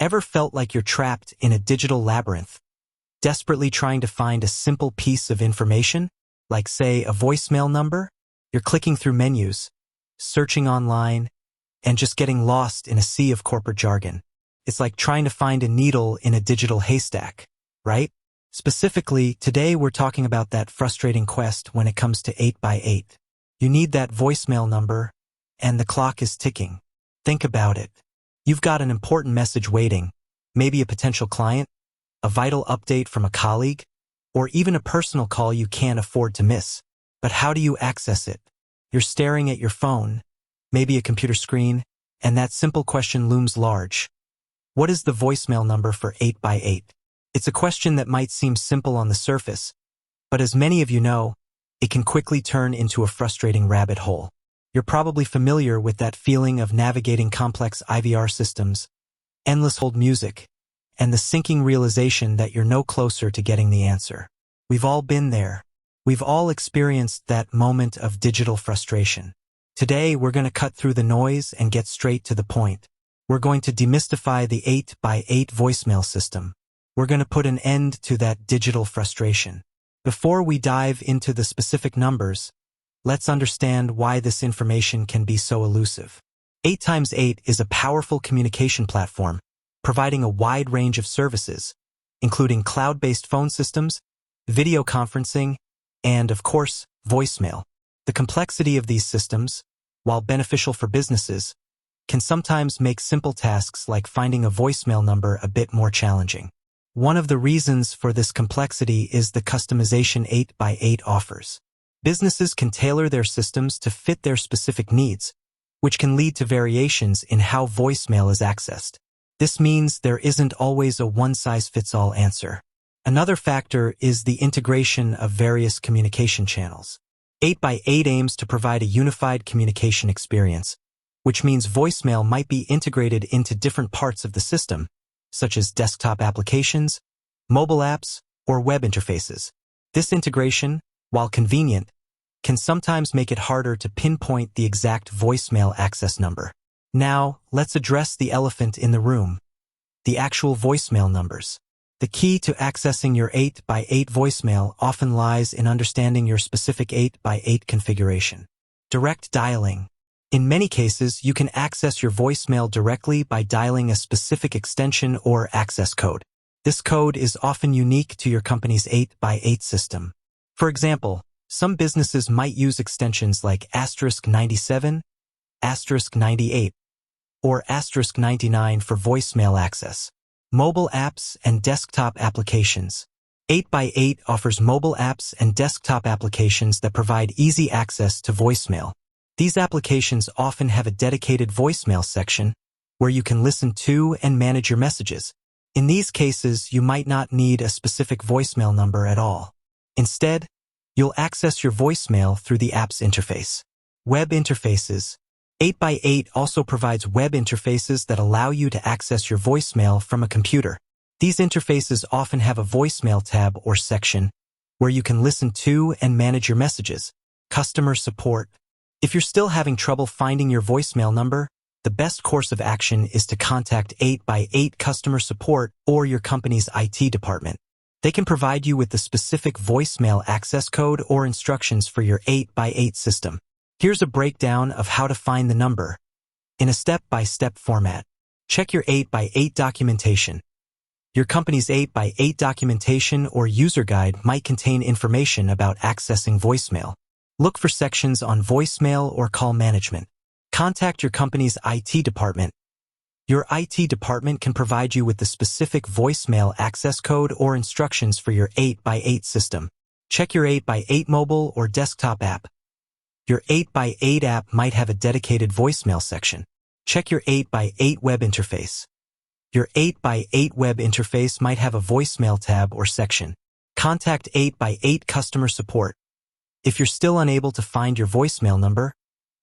Ever felt like you're trapped in a digital labyrinth, desperately trying to find a simple piece of information, like say a voicemail number? You're clicking through menus, searching online, and just getting lost in a sea of corporate jargon. It's like trying to find a needle in a digital haystack, right? Specifically, today we're talking about that frustrating quest when it comes to 8x8. You need that voicemail number, and the clock is ticking. Think about it. You've got an important message waiting, maybe a potential client, a vital update from a colleague, or even a personal call you can't afford to miss. But how do you access it? You're staring at your phone, maybe a computer screen, and that simple question looms large. What is the voicemail number for 8x8? It's a question that might seem simple on the surface, but as many of you know, it can quickly turn into a frustrating rabbit hole. You're probably familiar with that feeling of navigating complex IVR systems, endless hold music, and the sinking realization that you're no closer to getting the answer. We've all been there. We've all experienced that moment of digital frustration. Today, we're going to cut through the noise and get straight to the point. We're going to demystify the 8x8 voicemail system. We're going to put an end to that digital frustration. Before we dive into the specific numbers, let's understand why this information can be so elusive. 8x8 is a powerful communication platform, providing a wide range of services, including cloud-based phone systems, video conferencing, and, of course, voicemail. The complexity of these systems, while beneficial for businesses, can sometimes make simple tasks like finding a voicemail number a bit more challenging. One of the reasons for this complexity is the customization 8x8 offers. Businesses can tailor their systems to fit their specific needs, which can lead to variations in how voicemail is accessed. This means there isn't always a one-size-fits-all answer. Another factor is the integration of various communication channels. 8x8 aims to provide a unified communication experience, which means voicemail might be integrated into different parts of the system, such as desktop applications, mobile apps, or web interfaces. This integration, while convenient, can sometimes make it harder to pinpoint the exact voicemail access number. Now, let's address the elephant in the room, the actual voicemail numbers. The key to accessing your 8x8 voicemail often lies in understanding your specific 8x8 configuration. Direct dialing. In many cases, you can access your voicemail directly by dialing a specific extension or access code. This code is often unique to your company's 8x8 system. For example, some businesses might use extensions like *97, *98, or *99 for voicemail access. Mobile apps and desktop applications. 8x8 offers mobile apps and desktop applications that provide easy access to voicemail. These applications often have a dedicated voicemail section where you can listen to and manage your messages. In these cases, you might not need a specific voicemail number at all. Instead, you'll access your voicemail through the app's interface. Web interfaces. 8x8 also provides web interfaces that allow you to access your voicemail from a computer. These interfaces often have a voicemail tab or section where you can listen to and manage your messages. Customer support. If you're still having trouble finding your voicemail number, the best course of action is to contact 8x8 customer support or your company's IT department. They can provide you with the specific voicemail access code or instructions for your 8x8 system. Here's a breakdown of how to find the number in a step-by-step format. Check your 8x8 documentation. Your company's 8x8 documentation or user guide might contain information about accessing voicemail. Look for sections on voicemail or call management. Contact your company's IT department. Your IT department can provide you with the specific voicemail access code or instructions for your 8x8 system. Check your 8x8 mobile or desktop app. Your 8x8 app might have a dedicated voicemail section. Check your 8x8 web interface. Your 8x8 web interface might have a voicemail tab or section. Contact 8x8 customer support. If you're still unable to find your voicemail number,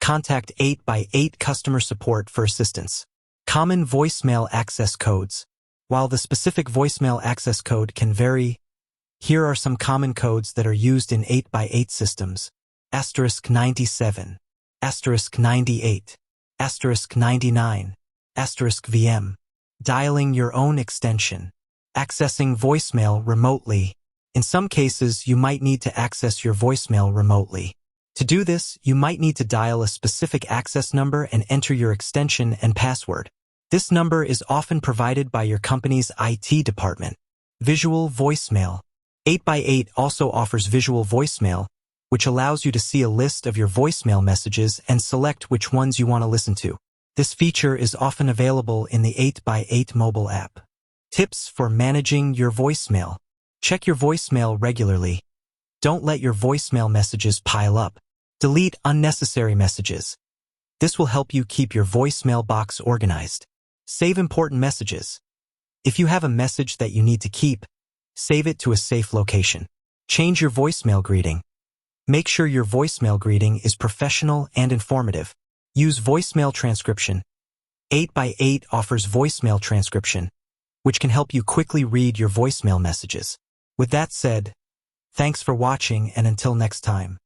contact 8x8 customer support for assistance. Common voicemail access codes. While the specific voicemail access code can vary, here are some common codes that are used in 8x8 systems. *97, *98, *99, *VM. Dialing your own extension. Accessing voicemail remotely. In some cases, you might need to access your voicemail remotely. To do this, you might need to dial a specific access number and enter your extension and password. This number is often provided by your company's IT department. Visual voicemail. 8x8 also offers visual voicemail, which allows you to see a list of your voicemail messages and select which ones you want to listen to. This feature is often available in the 8x8 mobile app. Tips for managing your voicemail. Check your voicemail regularly. Don't let your voicemail messages pile up. Delete unnecessary messages. This will help you keep your voicemail box organized. Save important messages. If you have a message that you need to keep, save it to a safe location. Change your voicemail greeting. Make sure your voicemail greeting is professional and informative. Use voicemail transcription. 8x8 offers voicemail transcription, which can help you quickly read your voicemail messages. With that said, thanks for watching, and until next time.